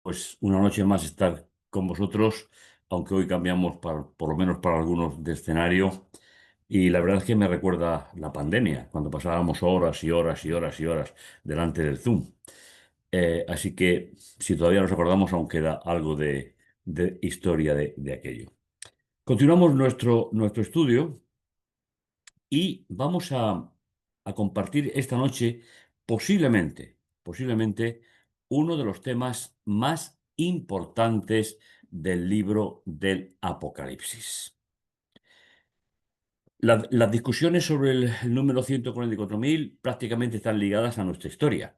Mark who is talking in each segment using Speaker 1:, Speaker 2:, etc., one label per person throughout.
Speaker 1: Pues una noche más estar con vosotros, aunque hoy cambiamos por lo menos para algunos de escenario. Y la verdad es que me recuerda la pandemia, cuando pasábamos horas y horas y horas y horas delante del Zoom. Así que si todavía nos acordamos, aún queda algo de historia de aquello. Continuamos nuestro estudio y vamos a compartir esta noche posiblemente uno de los temas más importantes del libro del Apocalipsis. Las discusiones sobre el número 144.000 prácticamente están ligadas a nuestra historia,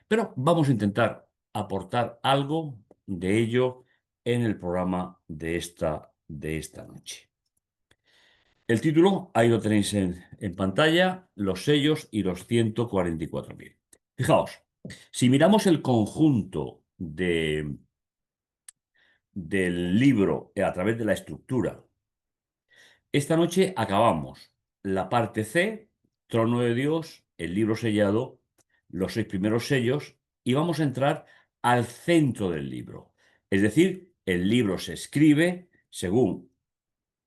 Speaker 1: pero vamos a intentar aportar algo de ello en el programa de esta noche. El título, ahí lo tenéis en pantalla, los sellos y los 144.000. Fijaos, si miramos el conjunto del libro a través de la estructura, esta noche acabamos la parte C, Trono de Dios, el libro sellado, los 6 primeros sellos, y vamos a entrar al centro del libro. Es decir, el libro se escribe según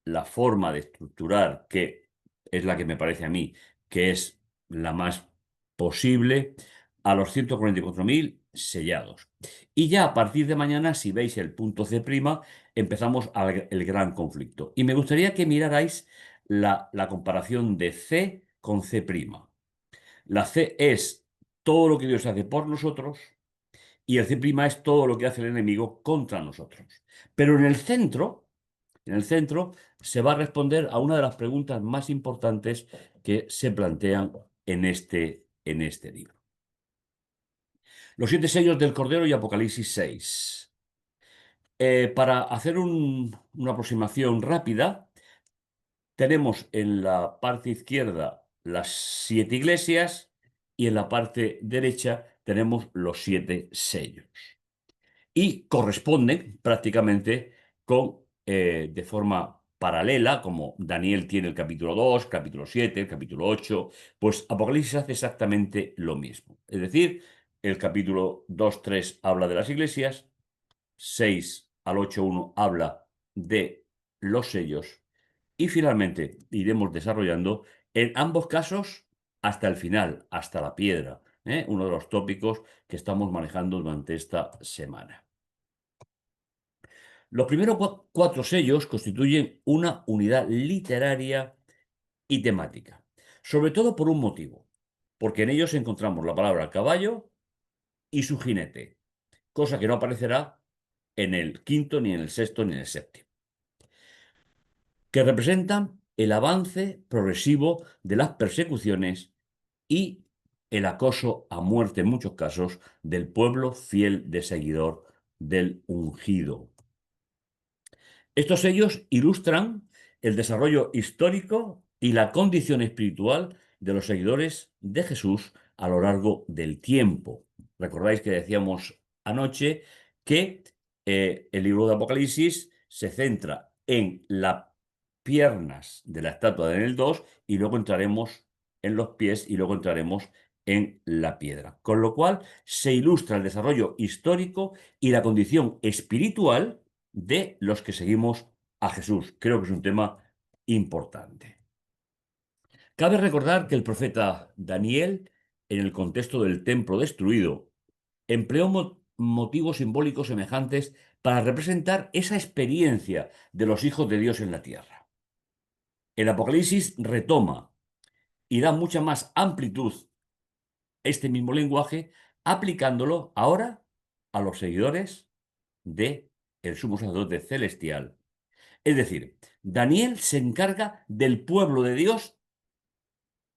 Speaker 1: la forma de estructurar, que es la que me parece a mí que es la más posible, a los 144.000 sellados. Y ya a partir de mañana, si veis el punto C', empezamos el gran conflicto. Y me gustaría que mirarais la comparación de C con C'. La C es todo lo que Dios hace por nosotros y el C' es todo lo que hace el enemigo contra nosotros. Pero en el centro se va a responder a una de las preguntas más importantes que se plantean en este libro. Los 7 sellos del Cordero y Apocalipsis 6. Para hacer una aproximación rápida, tenemos en la parte izquierda las 7 iglesias y en la parte derecha tenemos los 7 sellos. Y corresponden prácticamente de forma paralela, como Daniel tiene el capítulo 2, capítulo 7, el capítulo 8, pues Apocalipsis hace exactamente lo mismo. Es decir, el capítulo 2-3 habla de las iglesias, 6 al 8-1 habla de los sellos y finalmente iremos desarrollando en ambos casos hasta el final, hasta la piedra, uno de los tópicos que estamos manejando durante esta semana. Los primeros 4 sellos constituyen una unidad literaria y temática, sobre todo por un motivo, porque en ellos encontramos la palabra caballo y su jinete, cosa que no aparecerá en el quinto, ni en el sexto, ni en el séptimo, que representan el avance progresivo de las persecuciones y el acoso a muerte en muchos casos del pueblo fiel de seguidor del ungido. Estos sellos ilustran el desarrollo histórico y la condición espiritual de los seguidores de Jesús a lo largo del tiempo. Recordáis que decíamos anoche que el libro de Apocalipsis se centra en las piernas de la estatua de Daniel 2 y luego entraremos en los pies y luego entraremos en la piedra. Con lo cual se ilustra el desarrollo histórico y la condición espiritual de los que seguimos a Jesús. Creo que es un tema importante. Cabe recordar que el profeta Daniel, en el contexto del templo destruido, empleó motivos simbólicos semejantes para representar esa experiencia de los hijos de Dios en la tierra. El Apocalipsis retoma y da mucha más amplitud este mismo lenguaje, aplicándolo ahora a los seguidores de el sumo sacerdote celestial. Es decir, Daniel se encarga del pueblo de Dios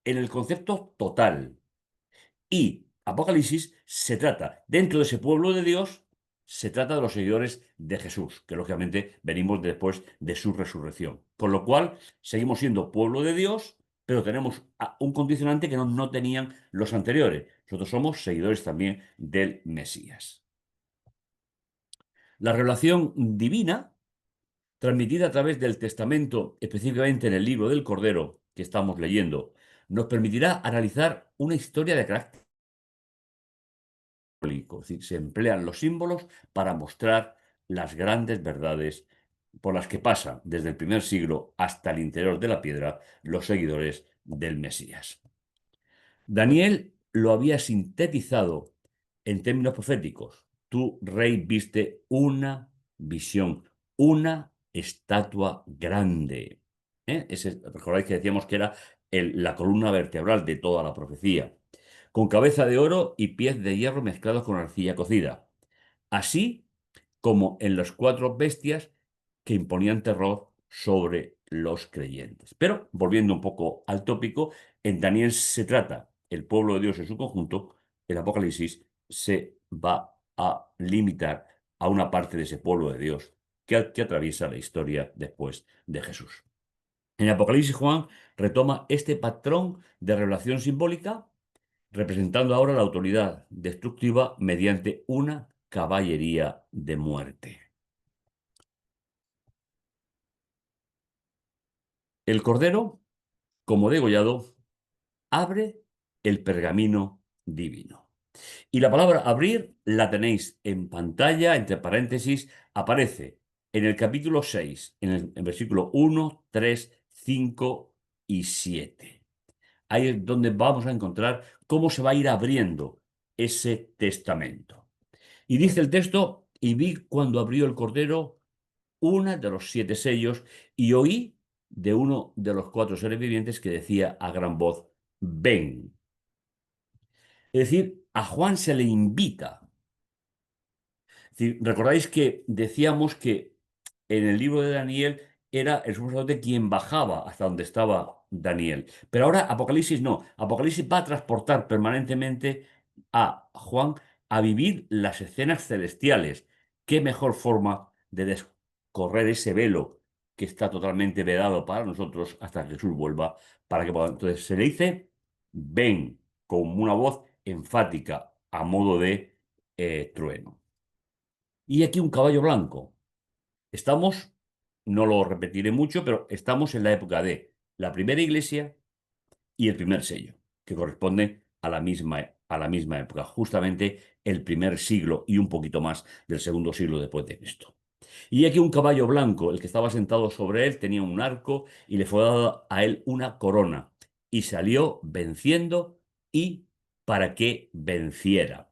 Speaker 1: en el concepto total. Y Apocalipsis se trata, dentro de ese pueblo de Dios, se trata de los seguidores de Jesús, que lógicamente venimos después de su resurrección. Con lo cual, seguimos siendo pueblo de Dios, pero tenemos un condicionante que no tenían los anteriores. Nosotros somos seguidores también del Mesías. La revelación divina transmitida a través del Testamento, específicamente en el libro del Cordero que estamos leyendo, nos permitirá analizar una historia de carácter Es decir, se emplean los símbolos para mostrar las grandes verdades por las que pasan desde el primer siglo hasta el interior de la piedra los seguidores del Mesías. Daniel lo había sintetizado en términos proféticos. Tú, rey, viste una visión, una estatua grande. Recordáis que decíamos que era la columna vertebral de toda la profecía, con cabeza de oro y pies de hierro mezclados con arcilla cocida, así como en las cuatro bestias que imponían terror sobre los creyentes. Pero, volviendo un poco al tópico, en Daniel se trata el pueblo de Dios en su conjunto, el Apocalipsis se va a limitar a una parte de ese pueblo de Dios que atraviesa la historia después de Jesús. En Apocalipsis, Juan retoma este patrón de revelación simbólica, representando ahora la autoridad destructiva mediante una caballería de muerte. El cordero, como degollado, abre el pergamino divino. Y la palabra abrir la tenéis en pantalla, entre paréntesis, aparece en el capítulo 6, en versículo 1, 3, 5 y 7. Ahí es donde vamos a encontrar cómo se va a ir abriendo ese testamento. Y dice el texto, y vi cuando abrió el cordero una de los 7 sellos y oí de uno de los 4 seres vivientes que decía a gran voz, ven. Es decir, a Juan se le invita. Es decir, recordáis que decíamos que en el libro de Daniel era el sumo sacerdote quien bajaba hasta donde estaba Daniel. Pero ahora Apocalipsis no. Apocalipsis va a transportar permanentemente a Juan a vivir las escenas celestiales. ¿Qué mejor forma de descorrer ese velo que está totalmente vedado para nosotros hasta que Jesús vuelva para que podamos? Entonces se le dice, ven, con una voz enfática a modo de trueno. Y aquí un caballo blanco. Estamos, no lo repetiré mucho, pero estamos en la época de la primera iglesia y el primer sello, que corresponden a la misma época, justamente el primer siglo y un poquito más del segundo siglo después de Cristo. Y aquí un caballo blanco, el que estaba sentado sobre él tenía un arco y le fue dada a él una corona y salió venciendo y para que venciera.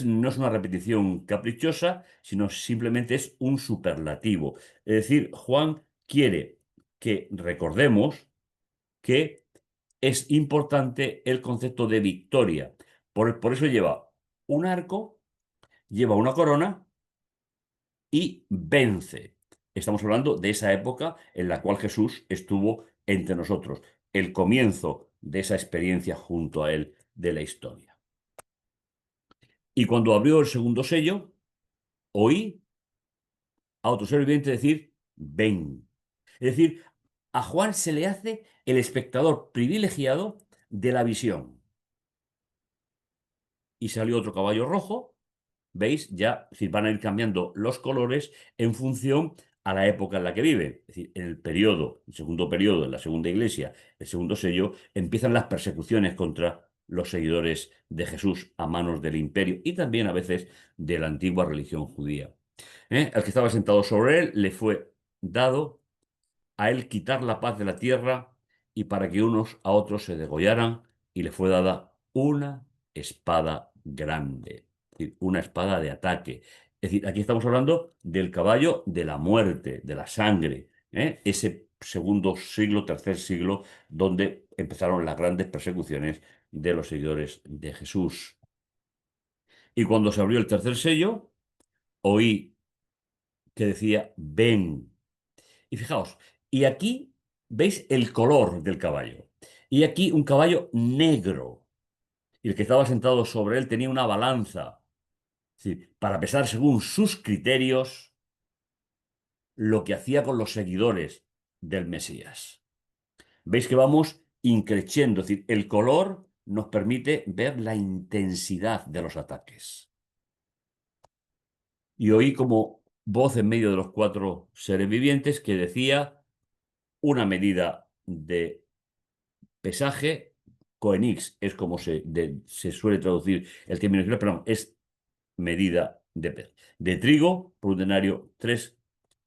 Speaker 1: No es una repetición caprichosa, sino simplemente es un superlativo. Es decir, Juan quiere que recordemos que es importante el concepto de victoria. Por eso lleva un arco, lleva una corona y vence. Estamos hablando de esa época en la cual Jesús estuvo entre nosotros, el comienzo de esa experiencia junto a él de la historia. Y cuando abrió el segundo sello, oí a otro ser viviente decir, ven. Es decir, a Juan se le hace el espectador privilegiado de la visión. Y salió otro caballo rojo. ¿Veis? Ya es decir, van a ir cambiando los colores en función a la época en la que vive. Es decir, en el periodo, el segundo periodo, en la segunda iglesia, el segundo sello, empiezan las persecuciones contra los seguidores de Jesús a manos del imperio y también a veces de la antigua religión judía. Al que estaba sentado sobre él le fue dado a él quitar la paz de la tierra y para que unos a otros se degollaran y le fue dada una espada grande, es decir, una espada de ataque. Es decir, aquí estamos hablando del caballo de la muerte, de la sangre, ese segundo siglo, tercer siglo, donde empezaron las grandes persecuciones de los seguidores de Jesús. Y cuando se abrió el tercer sello, oí que decía, ven. Y fijaos, y aquí veis el color del caballo. Y aquí un caballo negro. Y el que estaba sentado sobre él tenía una balanza. Es decir, para pesar según sus criterios lo que hacía con los seguidores del Mesías. Veis que vamos increciendo. Es decir, el color nos permite ver la intensidad de los ataques. Y oí como voz en medio de los 4 seres vivientes que decía una medida de pesaje, Coenix es como se suele traducir el término, pero no, es medida de trigo por un denario, 3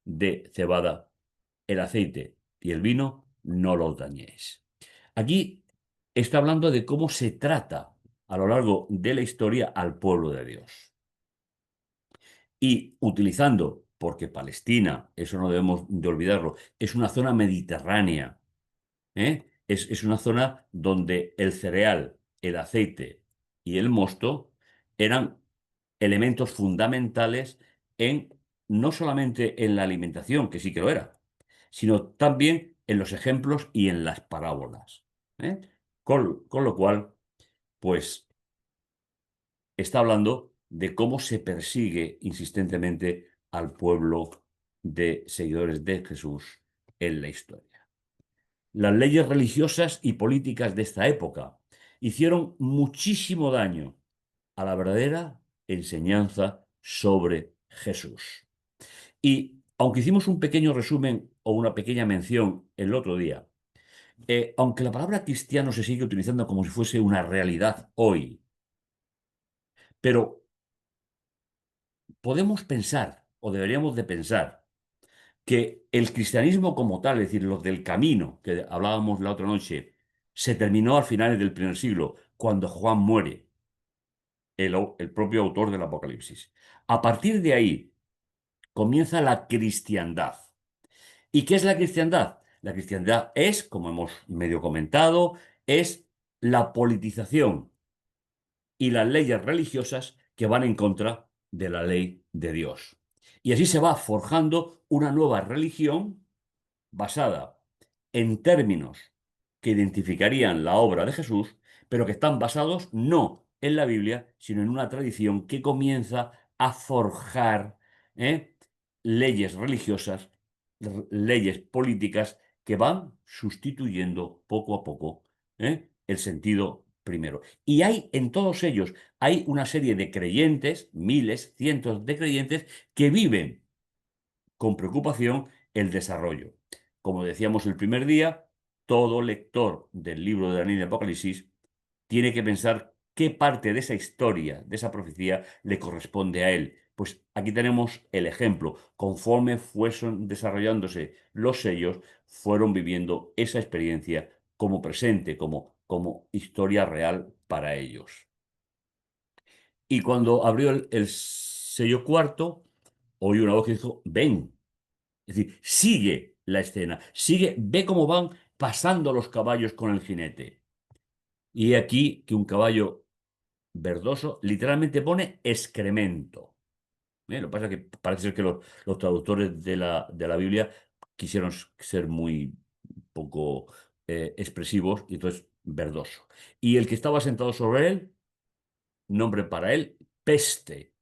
Speaker 1: de cebada. El aceite y el vino no los dañéis. Aquí está hablando de cómo se trata a lo largo de la historia al pueblo de Dios. Y utilizando, porque Palestina, eso no debemos de olvidarlo, es una zona mediterránea, ¿eh? Es una zona donde el cereal, el aceite y el mosto eran elementos fundamentales en no solamente en la alimentación, que sí que lo era, sino también en los ejemplos y en las parábolas. ¿Eh? Con lo cual, pues está hablando de cómo se persigue insistentemente al pueblo de seguidores de Jesús en la historia. Las leyes religiosas y políticas de esta época hicieron muchísimo daño a la verdadera enseñanza sobre Jesús. Y aunque hicimos un pequeño resumen o una pequeña mención el otro día, aunque la palabra cristiano se sigue utilizando como si fuese una realidad hoy, pero podemos pensar, o deberíamos de pensar, que el cristianismo como tal, es decir, los del camino que hablábamos la otra noche, se terminó a finales del primer siglo, cuando Juan muere, el propio autor del Apocalipsis. A partir de ahí comienza la cristiandad. ¿Y qué es la cristiandad? La cristiandad es, como hemos medio comentado, es la politización y las leyes religiosas que van en contra de la ley de Dios. Y así se va forjando una nueva religión basada en términos que identificarían la obra de Jesús, pero que están basados no en la Biblia, sino en una tradición que comienza a forjar ¿eh? leyes religiosas, leyes políticas que van sustituyendo poco a poco el sentido primero. Y hay en todos ellos, hay una serie de creyentes, miles, cientos de creyentes, que viven con preocupación el desarrollo. Como decíamos el primer día, todo lector del libro de Daniel y Apocalipsis tiene que pensar qué parte de esa historia, de esa profecía, le corresponde a él. Pues aquí tenemos el ejemplo. Conforme fueron desarrollándose los sellos, fueron viviendo esa experiencia como presente, como historia real para ellos. Y cuando abrió el sello cuarto, oí una voz que dijo, ven. Es decir, sigue la escena, sigue, ve cómo van pasando los caballos con el jinete. Y aquí que un caballo verdoso literalmente pone excremento. Lo que pasa es que parece ser que los traductores de la Biblia quisieron ser muy poco expresivos y entonces verdoso. Y el que estaba sentado sobre él, nombre para él, peste.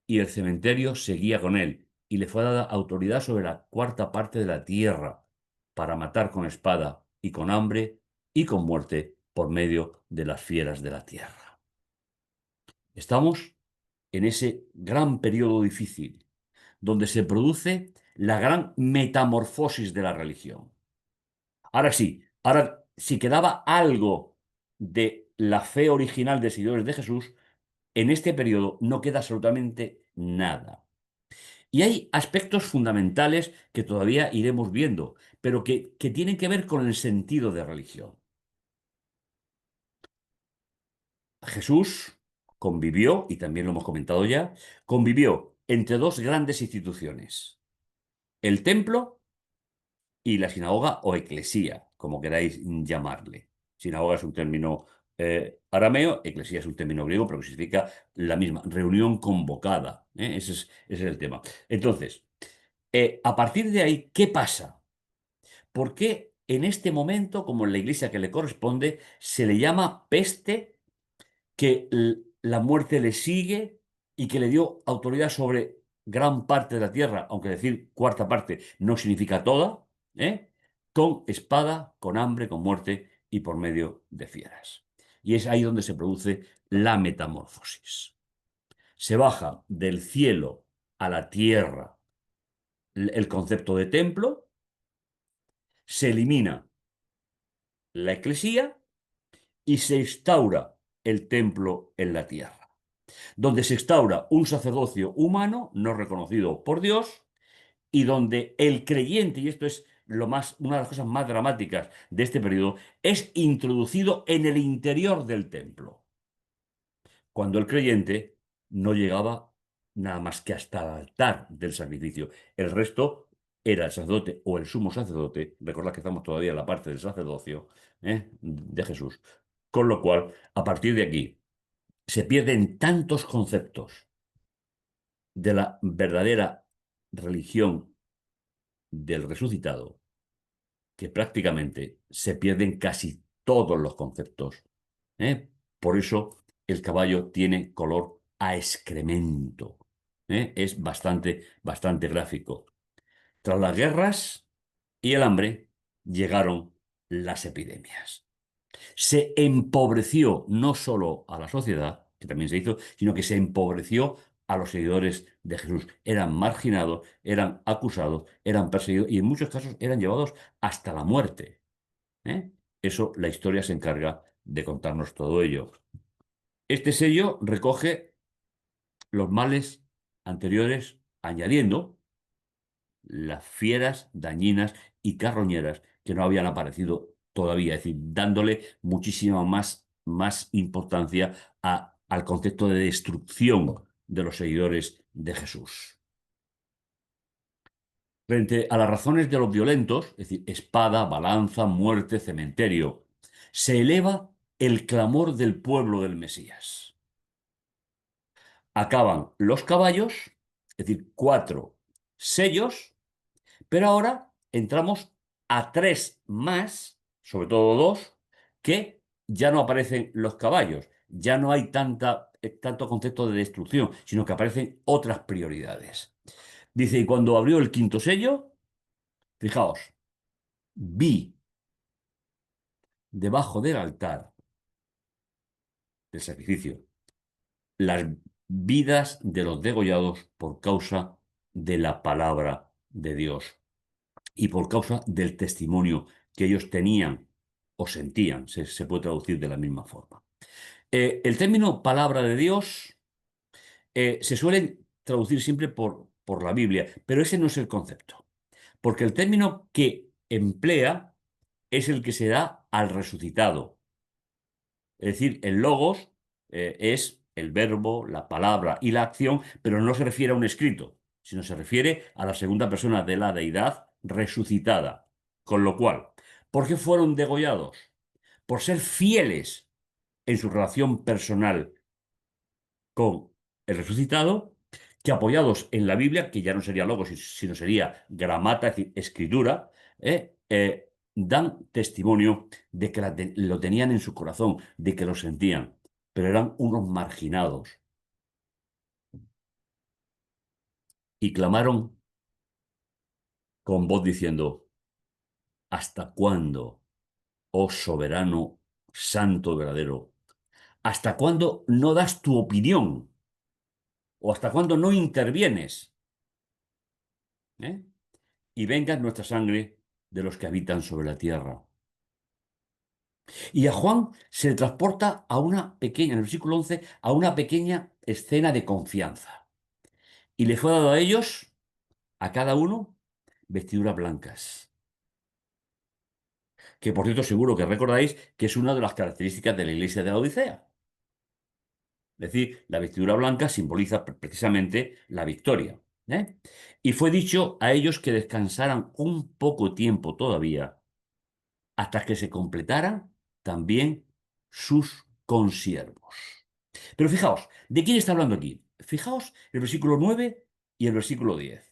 Speaker 1: Y el cementerio seguía con él, y le fue dada autoridad sobre la cuarta parte de la tierra, para matar con espada y con hambre y con muerte por medio de las fieras de la tierra. Estamos en ese gran periodo difícil, donde se produce la gran metamorfosis de la religión. Ahora si quedaba algo de la fe original de seguidores de Jesús, en este periodo no queda absolutamente nada. Y hay aspectos fundamentales que todavía iremos viendo, pero que tienen que ver con el sentido de religión. Jesús convivió, y también lo hemos comentado ya, convivió entre dos grandes instituciones, el templo y la sinagoga o eclesía, como queráis llamarle. Sinagoga es un término arameo, eclesía es un término griego, pero que significa la misma, reunión convocada. Ese es el tema. Entonces, a partir de ahí, ¿qué pasa? ¿Por qué en este momento, como en la iglesia que le corresponde, se le llama peste, que la muerte le sigue y que le dio autoridad sobre gran parte de la tierra, aunque decir cuarta parte no significa toda, ¿eh? Con espada, con hambre, con muerte y por medio de fieras? Y es ahí donde se produce la metamorfosis. Se baja del cielo a la tierra el concepto de templo, se elimina la eclesía y se instaura el templo en la tierra. donde se instaura un sacerdocio humano no reconocido por Dios y donde el creyente, y esto es una de las cosas más dramáticas de este periodo, es introducido en el interior del templo, cuando el creyente no llegaba nada más que hasta el altar del sacrificio. El resto era el sacerdote o el sumo sacerdote. Recordad que estamos todavía en la parte del sacerdocio, de Jesús. Con lo cual, a partir de aquí, se pierden tantos conceptos de la verdadera religión del resucitado que prácticamente se pierden casi todos los conceptos. ¿eh? Por eso el caballo tiene color a excremento. Es bastante, bastante gráfico. Tras las guerras y el hambre llegaron las epidemias. Se empobreció no solo a la sociedad, que también se hizo, sino que se empobreció a los seguidores de Jesús. Eran marginados, eran acusados, eran perseguidos y en muchos casos eran llevados hasta la muerte. ¿eh? Eso la historia se encarga de contarnos todo ello. Este sello recoge los males anteriores, añadiendo las fieras dañinas y carroñeras que no habían aparecido todavía, es decir, dándole muchísima más importancia al concepto de destrucción de los seguidores de Jesús. Frente a las razones de los violentos, es decir, espada, balanza, muerte, cementerio, se eleva el clamor del pueblo del Mesías. Acaban los caballos, es decir, 4 sellos, pero ahora entramos a 3 más, sobre todo 2, que ya no aparecen los caballos, ya no hay tanto concepto de destrucción, sino que aparecen otras prioridades. Dice, y cuando abrió el quinto sello, fijaos, vi debajo del altar del sacrificio las vidas de los degollados por causa de la palabra de Dios y por causa del testimonio que ellos tenían o sentían, se puede traducir de la misma forma. El término palabra de Dios se suele traducir siempre por la Biblia, pero ese no es el concepto, porque el término que emplea es el que se da al resucitado. Es decir, el logos es el verbo, la palabra y la acción, pero no se refiere a un escrito, sino se refiere a la segunda persona de la deidad resucitada. Con lo cual, ¿por qué fueron degollados? Por ser fieles en su relación personal con el resucitado, que apoyados en la Biblia, que ya no sería logos, sino sería gramata, es decir, escritura, dan testimonio de que lo tenían en su corazón, de que lo sentían, pero eran unos marginados. Y clamaron con voz diciendo, ¿hasta cuándo, oh soberano, santo, verdadero? ¿Hasta cuándo no das tu opinión? ¿O hasta cuándo no intervienes? ¿Eh? Y venga nuestra sangre de los que habitan sobre la tierra. Y a Juan se le transporta a una pequeña, en el versículo 11, a una pequeña escena de confianza. Y le fue dado a ellos, a cada uno, vestiduras blancas. Que por cierto, seguro que recordáis que es una de las características de la iglesia de la Odisea. Es decir, la vestidura blanca simboliza precisamente la victoria. Y fue dicho a ellos que descansaran un poco tiempo todavía hasta que se completaran también sus consiervos. Pero fijaos, ¿de quién está hablando aquí? Fijaos el versículo 9 y el versículo 10.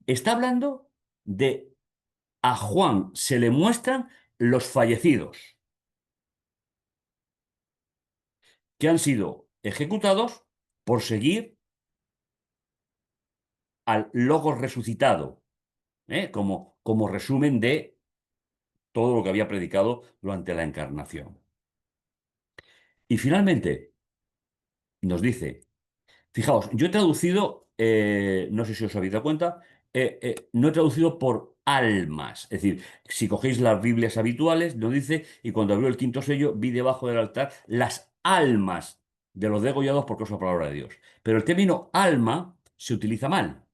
Speaker 1: Está hablando de a Juan se le muestran los fallecidos que han sido ejecutados por seguir al Logos resucitado, como resumen de todo lo que había predicado durante la encarnación. Y finalmente nos dice, fijaos, yo he traducido, no sé si os habéis dado cuenta, no he traducido por almas. Es decir, si cogéis las Biblias habituales, nos dice, y cuando abrió el quinto sello, vi debajo del altar las almas de los degollados por causa de la palabra de Dios. Pero el término alma se utiliza mal,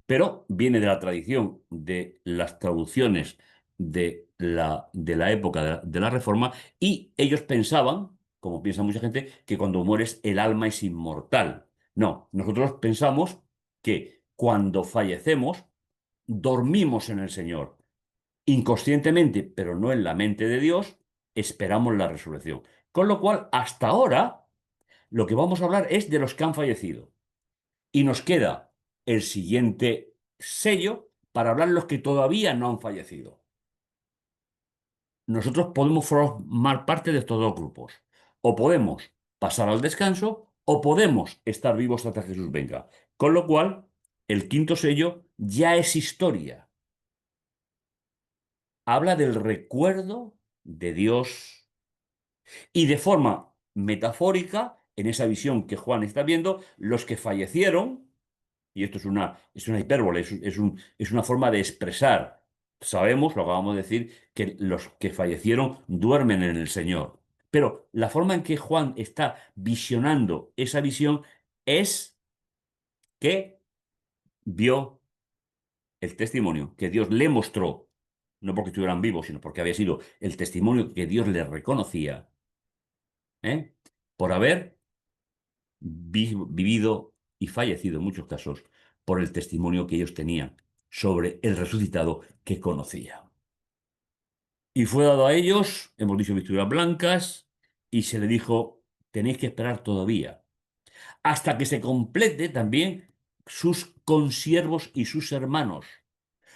Speaker 1: pero viene de la tradición de las traducciones de la época de la Reforma, y ellos pensaban, como piensa mucha gente, que cuando mueres el alma es inmortal. No, nosotros pensamos que cuando fallecemos dormimos en el Señor, inconscientemente, pero no en la mente de Dios, esperamos la resurrección. Con lo cual, hasta ahora, lo que vamos a hablar es de los que han fallecido. Y nos queda el siguiente sello para hablar de los que todavía no han fallecido. Nosotros podemos formar parte de estos dos grupos. O podemos pasar al descanso o podemos estar vivos hasta que Jesús venga. Con lo cual, el quinto sello ya es historia. Habla del recuerdo de Dios y de forma metafórica, en esa visión que Juan está viendo, los que fallecieron, y esto es una hipérbole, es una forma de expresar. Sabemos, lo acabamos de decir, que los que fallecieron duermen en el Señor. Pero la forma en que Juan está visionando esa visión es que vio el testimonio que Dios le mostró, no porque estuvieran vivos, sino porque había sido el testimonio que Dios le reconocía, ¿eh? Por haber vivido y fallecido en muchos casos por el testimonio que ellos tenían sobre el resucitado que conocía. Y fue dado a ellos, hemos dicho, vestiduras blancas, y se le dijo, tenéis que esperar todavía, hasta que se complete también sus consiervos y sus hermanos,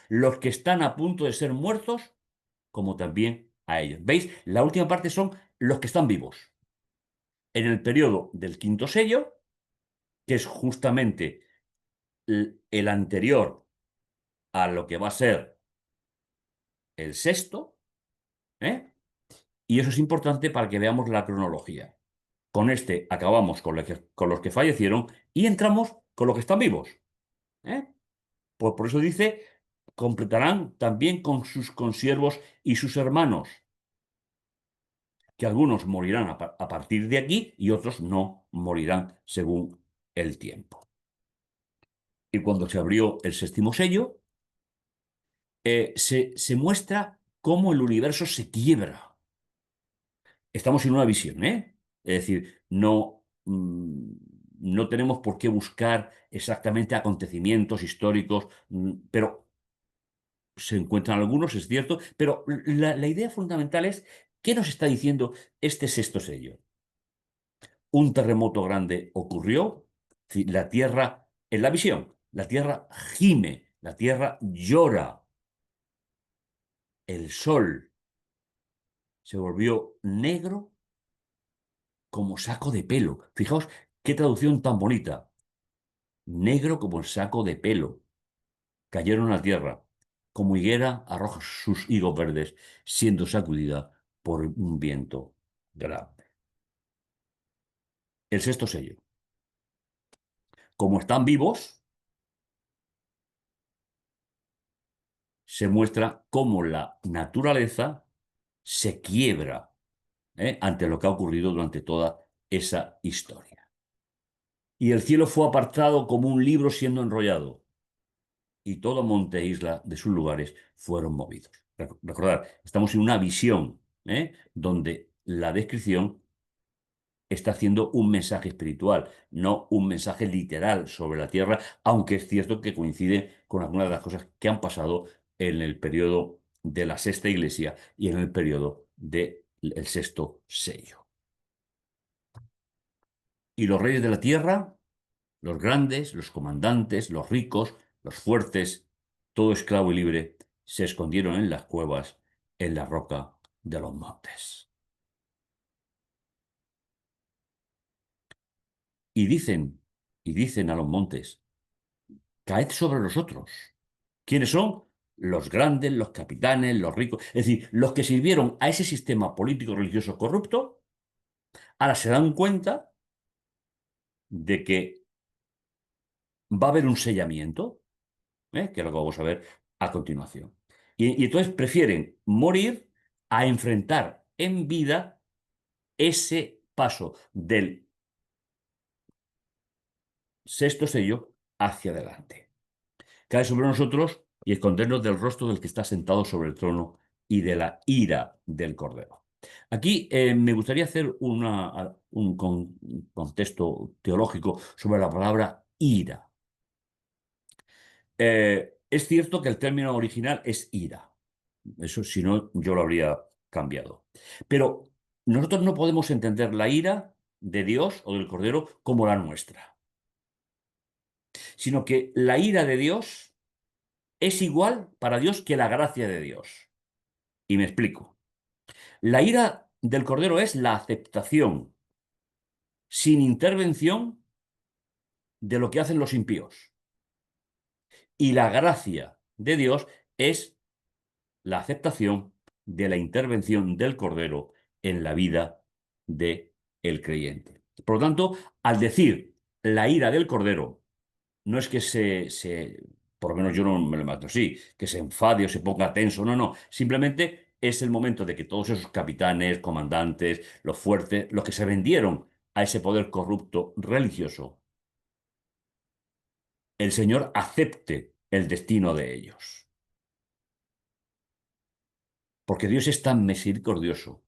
Speaker 1: los que están a punto de ser muertos, como también a ellos. ¿Veis? La última parte son los que están vivos. En el periodo del quinto sello, que es justamente el anterior a lo que va a ser el sexto, ¿eh? Y eso es importante para que veamos la cronología. Con este acabamos con los que fallecieron y entramos con los que están vivos, ¿eh? Por eso dice, completarán también con sus consiervos y sus hermanos, que algunos morirán a partir de aquí y otros no morirán según el tiempo. Y cuando se abrió el séptimo sello, se muestra cómo el universo se quiebra. Estamos en una visión, ¿eh? Es decir, no tenemos por qué buscar exactamente acontecimientos históricos, pero se encuentran algunos, es cierto, pero la idea fundamental es, ¿qué nos está diciendo este sexto sello? Un terremoto grande ocurrió, la Tierra, en la visión, la Tierra gime, la Tierra llora, el sol se volvió negro como saco de pelo. Fijaos qué traducción tan bonita. Negro como el saco de pelo. Cayeron a la tierra, como higuera arroja sus higos verdes, siendo sacudida por un viento grande. El sexto sello. Como están vivos, se muestra cómo la naturaleza se quiebra, ante lo que ha ocurrido durante toda esa historia. Y el cielo fue apartado como un libro siendo enrollado, y todo monte e isla de sus lugares fueron movidos. Recordad, estamos en una visión, donde la descripción está haciendo un mensaje espiritual, no un mensaje literal sobre la tierra, aunque es cierto que coincide con algunas de las cosas que han pasado en el periodo de la sexta iglesia y en el periodo del sexto sello. Y los reyes de la tierra, los grandes, los comandantes, los ricos, los fuertes, todo esclavo y libre, se escondieron en las cuevas, en la roca de los montes. Y dicen, y dicen a los montes, caed sobre nosotros. ¿Quiénes son? Los grandes, los capitanes, los ricos. Es decir, los que sirvieron a ese sistema político religioso corrupto, ahora se dan cuenta de que va a haber un sellamiento, que es lo que vamos a ver a continuación. Y entonces prefieren morir a enfrentar en vida ese paso del sexto sello hacia adelante. Cae sobre nosotros y escondernos del rostro del que está sentado sobre el trono y de la ira del Cordero. Aquí me gustaría hacer un contexto teológico sobre la palabra ira. Es cierto que el término original es ira. Eso, si no, yo lo habría cambiado. Pero nosotros no podemos entender la ira de Dios o del Cordero como la nuestra, sino que la ira de Dios es igual para Dios que la gracia de Dios. Y me explico. La ira del Cordero es la aceptación sin intervención de lo que hacen los impíos. Y la gracia de Dios es la aceptación de la intervención del Cordero en la vida de el creyente. Por lo tanto, al decir la ira del Cordero, no es que por lo menos yo no me lo imagino así, que se enfade o se ponga tenso, no, no, simplemente es el momento de que todos esos capitanes, comandantes, los fuertes, los que se vendieron a ese poder corrupto religioso, el Señor acepte el destino de ellos. Porque Dios es tan misericordioso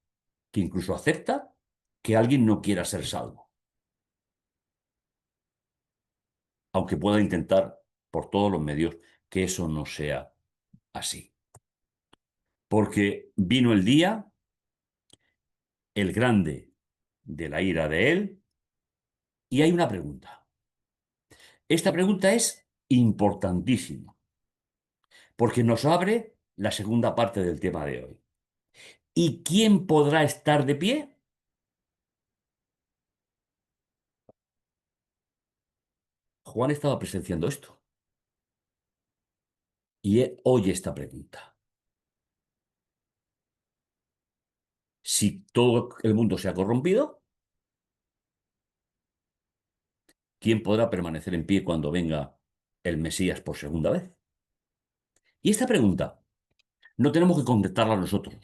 Speaker 1: que incluso acepta que alguien no quiera ser salvo, aunque pueda intentar por todos los medios que eso no sea así. Porque vino el día, el grande de la ira de él, y hay una pregunta. Esta pregunta es importantísima, porque nos abre la segunda parte del tema de hoy. ¿Y quién podrá estar de pie? Juan estaba presenciando esto y él oye esta pregunta. Si todo el mundo se ha corrompido, ¿quién podrá permanecer en pie cuando venga el Mesías por segunda vez? Y esta pregunta no tenemos que contestarla nosotros,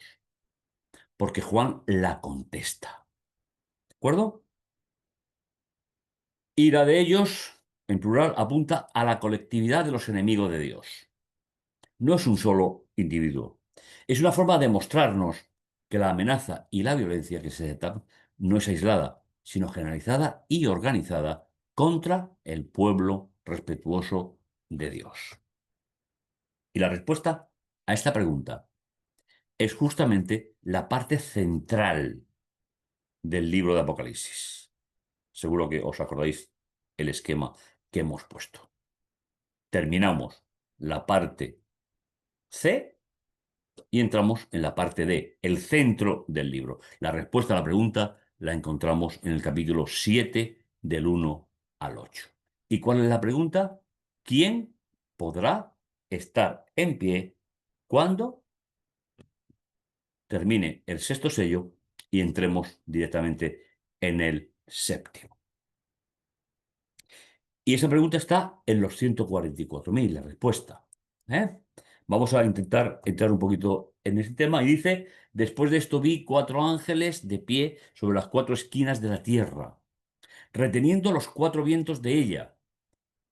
Speaker 1: porque Juan la contesta. ¿De acuerdo? Ira de ellos, en plural, apunta a la colectividad de los enemigos de Dios. No es un solo individuo. Es una forma de mostrarnos que la amenaza y la violencia que se desatan no es aislada, sino generalizada y organizada contra el pueblo respetuoso de Dios. Y la respuesta a esta pregunta es justamente la parte central del libro de Apocalipsis. Seguro que os acordáis el esquema que hemos puesto. Terminamos la parte C y entramos en la parte D, el centro del libro. La respuesta a la pregunta la encontramos en el capítulo 7 del 1 al 8. ¿Y cuál es la pregunta? ¿Quién podrá estar en pie cuando termine el sexto sello y entremos directamente en el séptimo? Y esa pregunta está en los 144.000, la respuesta. ¿Eh? Vamos a intentar entrar un poquito en ese tema. Y dice, después de esto vi 4 ángeles de pie sobre las 4 esquinas de la tierra, reteniendo los 4 vientos de ella,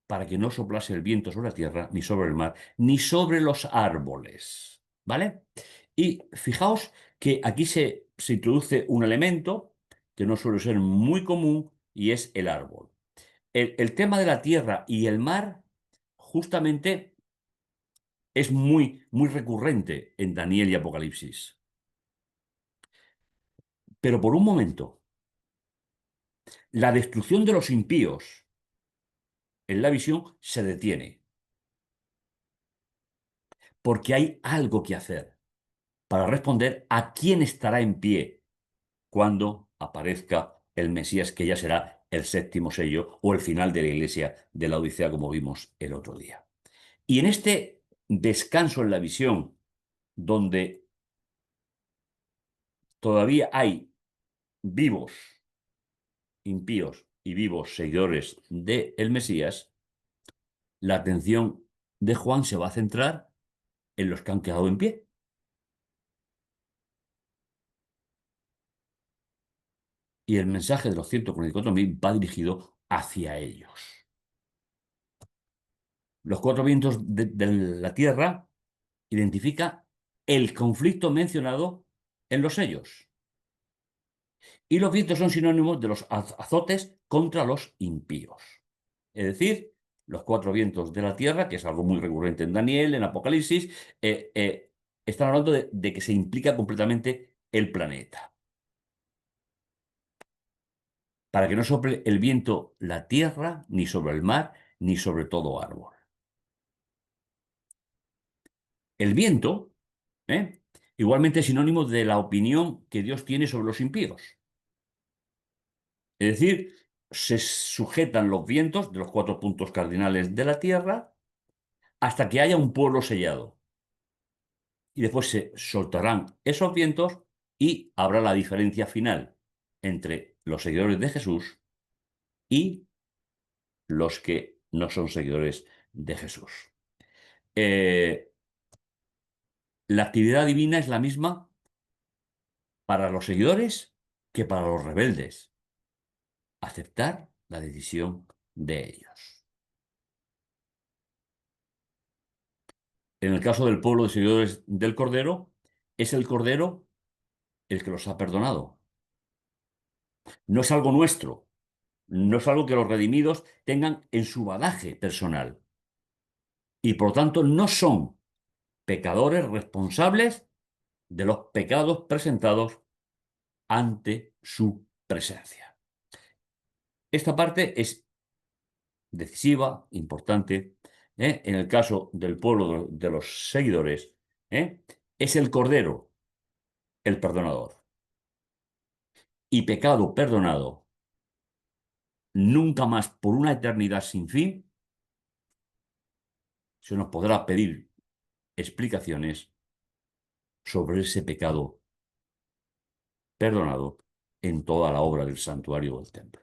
Speaker 1: para que no soplase el viento sobre la tierra, ni sobre el mar, ni sobre los árboles. ¿Vale? Y fijaos que aquí se introduce un elemento que no suele ser muy común y es el árbol. El tema de la tierra y el mar justamente es muy, muy recurrente en Daniel y Apocalipsis. Pero por un momento, la destrucción de los impíos en la visión se detiene, porque hay algo que hacer para responder a quién estará en pie cuando aparezca el Mesías, que ya será el séptimo sello o el final de la iglesia de la Odisea, como vimos el otro día. Y en este descanso en la visión, donde todavía hay vivos impíos y vivos seguidores del Mesías, la atención de Juan se va a centrar en los que han quedado en pie. y el mensaje de los 144.000 va dirigido hacia ellos. Los cuatro vientos de la tierra identifica el conflicto mencionado en los sellos. Y los vientos son sinónimos de los azotes contra los impíos. Es decir, los cuatro vientos de la tierra, que es algo muy recurrente en Daniel, en Apocalipsis, están hablando de que se implica completamente el planeta. Para que no sople el viento la tierra, ni sobre el mar, ni sobre todo árbol. El viento, igualmente es sinónimo de la opinión que Dios tiene sobre los impíos. Es decir, se sujetan los vientos de los cuatro puntos cardinales de la tierra hasta que haya un pueblo sellado. Y después se soltarán esos vientos y habrá la diferencia final entre los seguidores de Jesús y los que no son seguidores de Jesús. Eh, la actividad divina es la misma para los seguidores que para los rebeldes. Aceptar la decisión de ellos. En el caso del pueblo de seguidores del Cordero, es el Cordero el que los ha perdonado. No es algo nuestro, no es algo que los redimidos tengan en su bagaje personal. Y por lo tanto no son pecadores responsables de los pecados presentados ante su presencia. Esta parte es decisiva, importante. En el caso del pueblo de los seguidores, es el Cordero el perdonador. Y pecado perdonado, nunca más por una eternidad sin fin, se nos podrá pedir explicaciones sobre ese pecado perdonado en toda la obra del santuario del templo.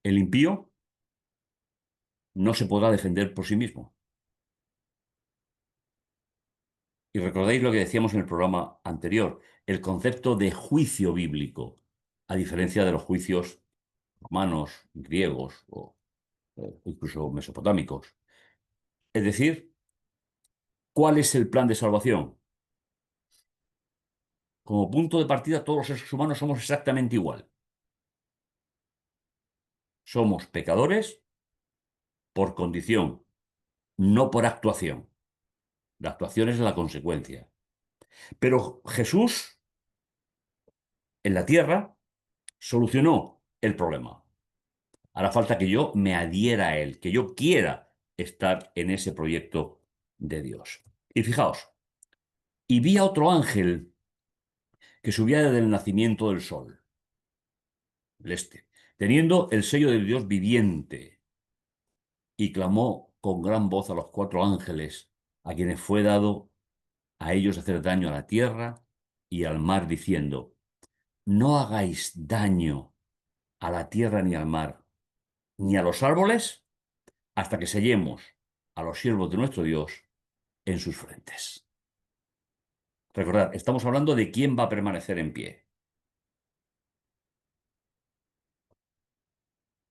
Speaker 1: El impío no se podrá defender por sí mismo. Y recordáis lo que decíamos en el programa anterior, el concepto de juicio bíblico, a diferencia de los juicios romanos, griegos o incluso mesopotámicos. Es decir, ¿cuál es el plan de salvación? Como punto de partida, todos los seres humanos somos exactamente igual. Somos pecadores por condición, no por actuación. La actuación es la consecuencia. Pero Jesús, en la tierra, solucionó el problema. Hará falta que yo me adhiera a él, que yo quiera estar en ese proyecto de Dios. Y fijaos, y vi a otro ángel que subía desde el nacimiento del sol, el este, teniendo el sello del Dios viviente, y clamó con gran voz a los cuatro ángeles, a quienes fue dado a ellos hacer daño a la tierra y al mar, diciendo: no hagáis daño a la tierra ni al mar, ni a los árboles, hasta que sellemos a los siervos de nuestro Dios en sus frentes. Recordad, estamos hablando de quién va a permanecer en pie.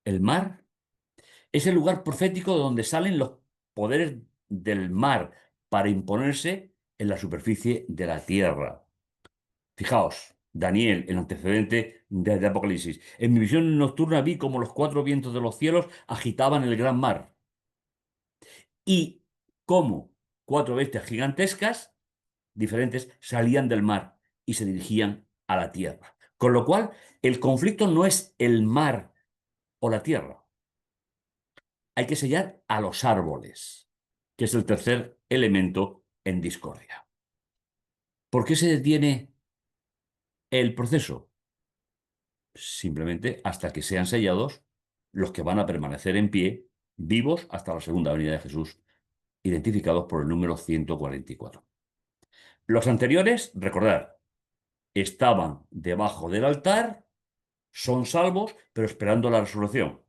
Speaker 1: El mar es el lugar profético de donde salen los poderes del mar para imponerse en la superficie de la tierra. Fijaos, Daniel, el antecedente de Apocalipsis. En mi visión nocturna vi como los cuatro vientos de los cielos agitaban el gran mar y cómo cuatro bestias gigantescas diferentes salían del mar y se dirigían a la tierra. Con lo cual, el conflicto no es el mar o la tierra. Hay que sellar a los árboles, que es el tercer elemento en discordia. ¿Por qué se detiene el proceso? Simplemente hasta que sean sellados los que van a permanecer en pie, vivos hasta la segunda venida de Jesús, identificados por el número 144. Los anteriores, recordad, estaban debajo del altar, son salvos, pero esperando la resurrección.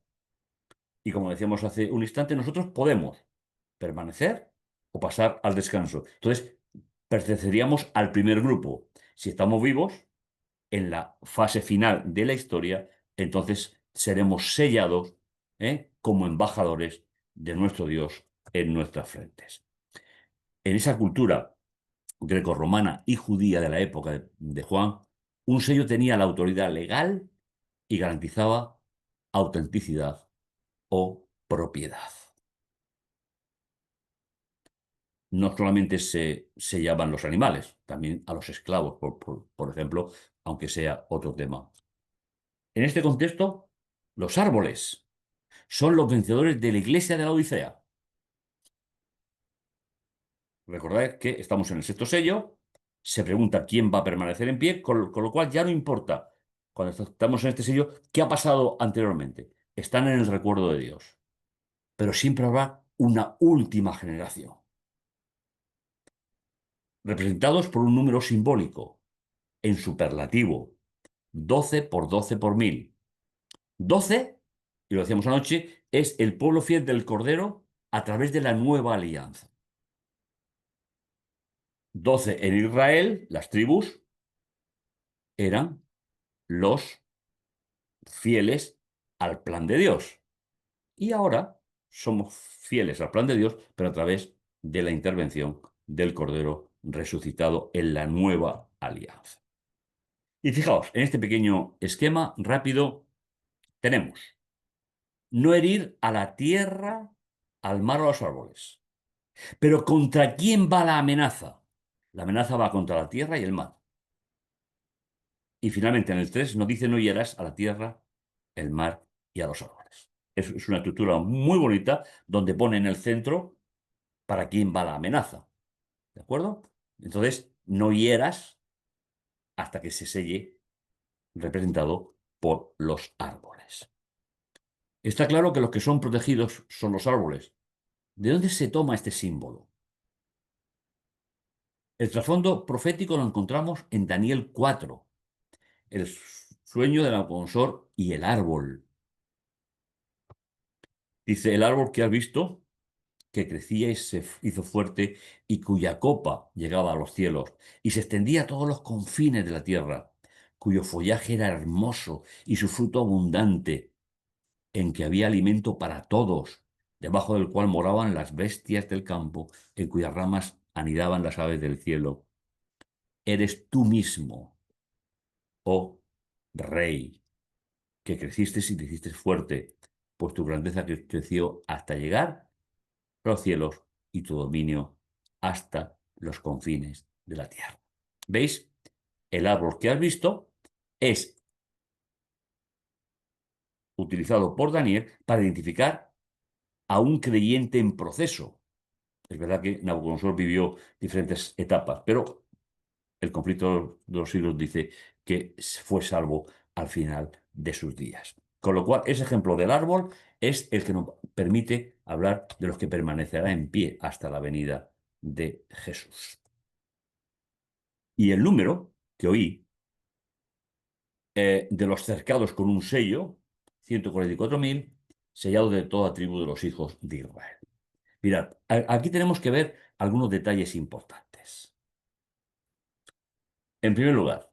Speaker 1: Y como decíamos hace un instante, nosotros podemos permanecer o pasar al descanso. Entonces, perteneceríamos al primer grupo. Si estamos vivos, en la fase final de la historia, entonces seremos sellados, como embajadores de nuestro Dios en nuestras frentes. En esa cultura grecorromana y judía de la época de Juan, un sello tenía la autoridad legal y garantizaba autenticidad o propiedad. No solamente se sellaban los animales, también a los esclavos, por ejemplo, aunque sea otro tema. En este contexto, los árboles son los vencedores de la iglesia de la Odisea. Recordad que estamos en el sexto sello, se pregunta quién va a permanecer en pie, con lo cual ya no importa, cuando estamos en este sello, qué ha pasado anteriormente. Están en el recuerdo de Dios. Pero siempre habrá una última generación, representados por un número simbólico, en superlativo, 12 por 12 por 1000. 12, y lo decíamos anoche, es el pueblo fiel del Cordero a través de la nueva alianza. 12 en Israel, las tribus, eran los fieles al plan de Dios. Y ahora somos fieles al plan de Dios, pero a través de la intervención del Cordero resucitado en la nueva alianza. Y fijaos, en este pequeño esquema rápido tenemos no herir a la tierra, al mar o a los árboles. Pero ¿contra quién va la amenaza? La amenaza va contra la tierra y el mar. Y finalmente en el 3 nos dice no hieras a la tierra, el mar y a los árboles. Es una estructura muy bonita donde pone en el centro para quién va la amenaza. ¿De acuerdo? Entonces, no hieras hasta que se selle representado por los árboles. Está claro que los que son protegidos son los árboles. ¿De dónde se toma este símbolo? El trasfondo profético lo encontramos en Daniel 4, el sueño de Nabucodonosor y el árbol. Dice, el árbol que has visto, que crecía y se hizo fuerte y cuya copa llegaba a los cielos y se extendía a todos los confines de la tierra, cuyo follaje era hermoso y su fruto abundante, en que había alimento para todos, debajo del cual moraban las bestias del campo, en cuyas ramas anidaban las aves del cielo. Eres tú mismo, oh Rey, que creciste y te hiciste fuerte, pues tu grandeza creció hasta llegar a los cielos y tu dominio hasta los confines de la tierra. ¿Veis? El árbol que has visto es utilizado por Daniel para identificar a un creyente en proceso. Es verdad que Nabucodonosor vivió diferentes etapas, pero el conflicto de los siglos dice que fue salvo al final de sus días. Con lo cual, ese ejemplo del árbol es el que nos permite hablar de los que permanecerá en pie hasta la venida de Jesús. Y el número que oí de los cercados con un sello, 144.000, sellado de toda tribu de los hijos de Israel. Mirad, aquí tenemos que ver algunos detalles importantes. En primer lugar,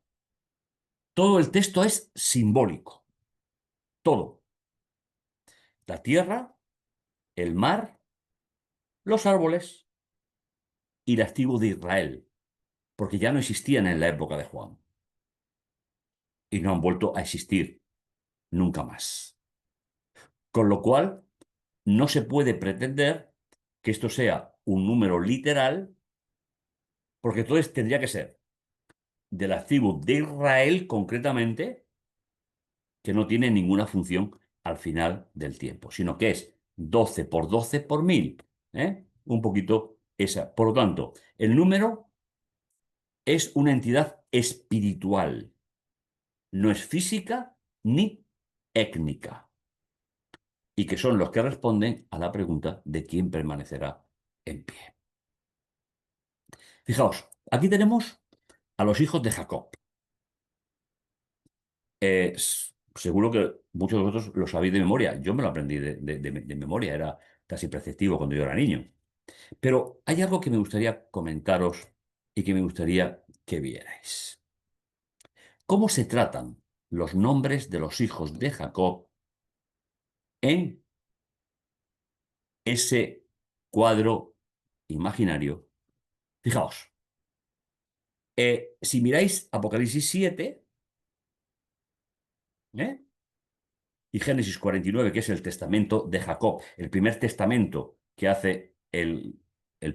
Speaker 1: todo el texto es simbólico. Todo. La tierra, el mar, los árboles y las tribus de Israel, porque ya no existían en la época de Juan y no han vuelto a existir nunca más. Con lo cual, no se puede pretender que esto sea un número literal, porque entonces tendría que ser de la tribu de Israel concretamente, que no tiene ninguna función al final del tiempo, sino que es 12 por 12 por 1000. Un poquito esa. Por lo tanto, el número es una entidad espiritual, no es física ni étnica, y que son los que responden a la pregunta de quién permanecerá en pie. Fijaos, aquí tenemos a los hijos de Jacob. Seguro que muchos de vosotros lo sabéis de memoria. Yo me lo aprendí de memoria, era casi preceptivo cuando yo era niño. Pero hay algo que me gustaría comentaros y que me gustaría que vierais. ¿Cómo se tratan los nombres de los hijos de Jacob en ese cuadro imaginario? Fijaos, si miráis Apocalipsis 7, ¿eh? y Génesis 49, que es el testamento de Jacob, el primer testamento que hace el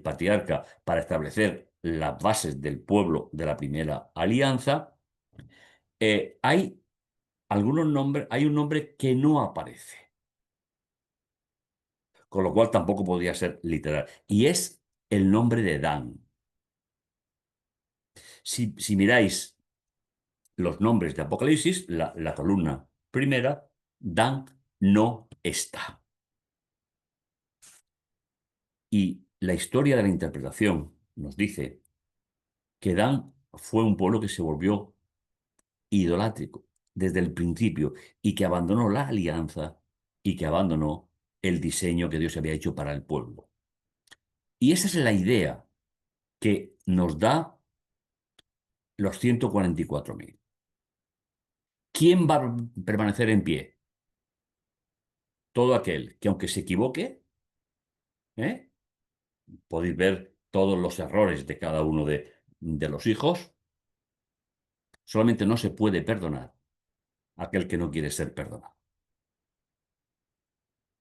Speaker 1: patriarca para establecer las bases del pueblo de la primera alianza, hay algunos nombres, hay un nombre que no aparece, con lo cual tampoco podría ser literal, y es el nombre de Dan. Si miráis los nombres de Apocalipsis, la columna primera, Dan no está. Y la historia de la interpretación nos dice que Dan fue un pueblo que se volvió idolátrico desde el principio y que abandonó la alianza y que abandonó el diseño que Dios había hecho para el pueblo. Y esa es la idea que nos da los 144.000. ¿Quién va a permanecer en pie? Todo aquel que aunque se equivoque, ¿eh? Podéis ver todos los errores de cada uno de los hijos, solamente no se puede perdonar a aquel que no quiere ser perdonado.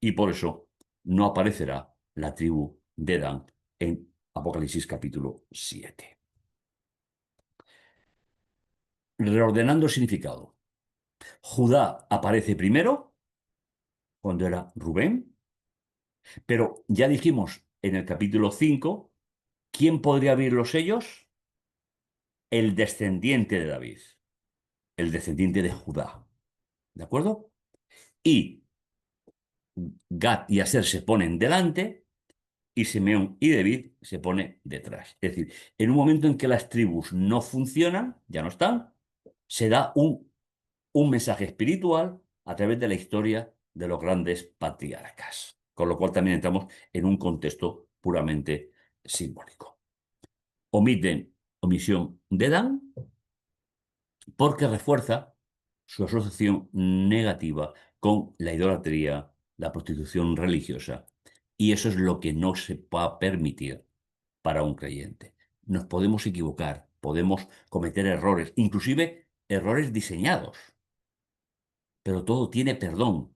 Speaker 1: Y por eso no aparecerá la tribu de Dan en Apocalipsis capítulo 7. Reordenando el significado. Judá aparece primero, cuando era Rubén, pero ya dijimos en el capítulo 5, ¿quién podría abrir los sellos? El descendiente de David, el descendiente de Judá. ¿De acuerdo? Y Gad y Aser se ponen delante y Simeón y David se pone detrás. Es decir, en un momento en que las tribus no funcionan, ya no están, se da un mensaje espiritual a través de la historia de los grandes patriarcas. Con lo cual también entramos en un contexto puramente simbólico. Omisión de Dan porque refuerza su asociación negativa con la idolatría, la prostitución religiosa. Y eso es lo que no se va a permitir para un creyente. Nos podemos equivocar, podemos cometer errores, inclusive errores diseñados, pero todo tiene perdón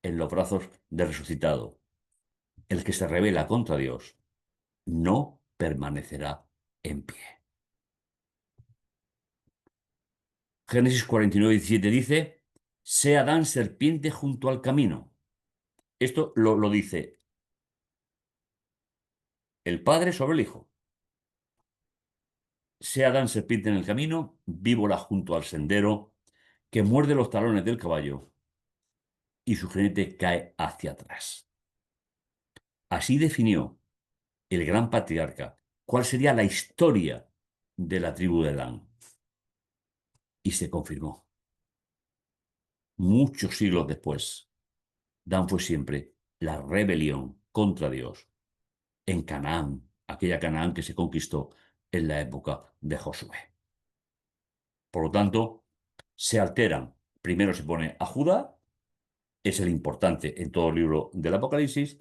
Speaker 1: en los brazos del resucitado. El que se rebela contra Dios no permanecerá en pie. Génesis 49:17 dice, sea Adán serpiente junto al camino. Esto lo dice el Padre sobre el Hijo. Sea Adán serpiente en el camino, víbora junto al sendero, que muerde los talones del caballo y su jinete cae hacia atrás. Así definió el gran patriarca cuál sería la historia de la tribu de Dan. Y se confirmó. Muchos siglos después, Dan fue siempre la rebelión contra Dios en Canaán, aquella Canaán que se conquistó en la época de Josué. Por lo tanto, se alteran. Primero se pone a Judá, es el importante en todo el libro del Apocalipsis.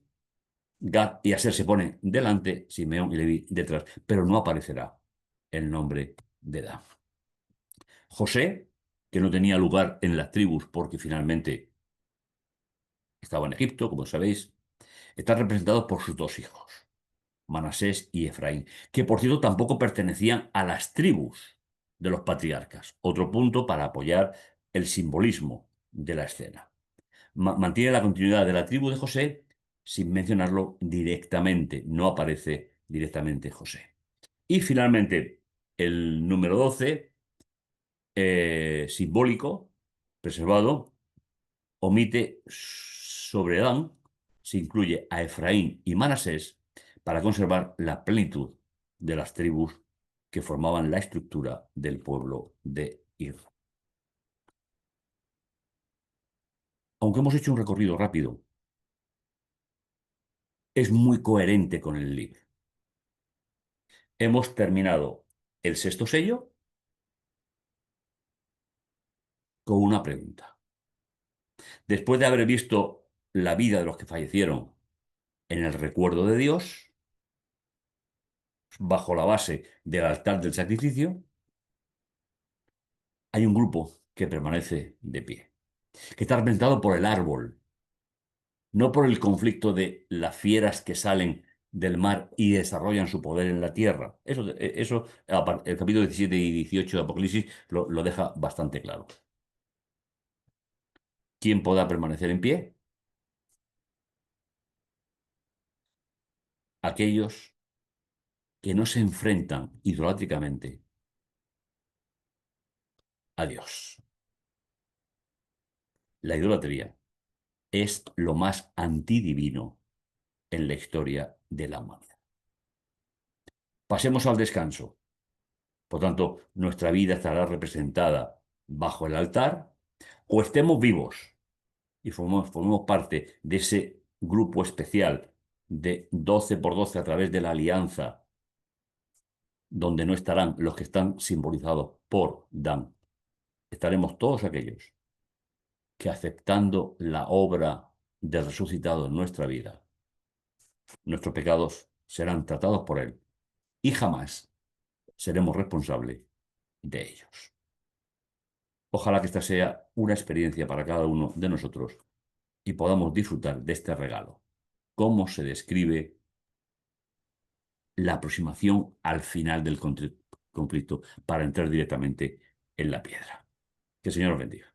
Speaker 1: Gad y Aser se ponen delante, Simeón y Leví detrás, pero no aparecerá el nombre de Dan. José, que no tenía lugar en las tribus porque finalmente estaba en Egipto, como sabéis, está representado por sus dos hijos, Manasés y Efraín, que por cierto tampoco pertenecían a las tribus de los patriarcas. Otro punto para apoyar el simbolismo de la escena. Mantiene la continuidad de la tribu de José sin mencionarlo directamente, no aparece directamente José. Y finalmente, el número 12, simbólico, preservado, omite sobre Dan, se incluye a Efraín y Manasés para conservar la plenitud de las tribus que formaban la estructura del pueblo de Israel. Aunque hemos hecho un recorrido rápido, es muy coherente con el libro. Hemos terminado el sexto sello, con una pregunta. Después de haber visto la vida de los que fallecieron en el recuerdo de Dios, bajo la base del altar del sacrificio, hay un grupo que permanece de pie, que está representado por el árbol, no por el conflicto de las fieras que salen del mar y desarrollan su poder en la tierra. Eso el capítulo 17 y 18 de Apocalipsis lo deja bastante claro. ¿Quién podrá permanecer en pie? Aquellos que no se enfrentan idolátricamente a Dios. La idolatría es lo más antidivino en la historia de la humanidad. Pasemos al descanso. Por tanto, nuestra vida estará representada bajo el altar o estemos vivos y formemos parte de ese grupo especial de 12 por 12 a través de la alianza, donde no estarán los que están simbolizados por Dan. Estaremos todos aquellos que aceptando la obra del resucitado en nuestra vida, nuestros pecados serán tratados por Él y jamás seremos responsables de ellos. Ojalá que esta sea una experiencia para cada uno de nosotros y podamos disfrutar de este regalo. Cómo se describe la aproximación al final del conflicto para entrar directamente en la piedra. Que el Señor os bendiga.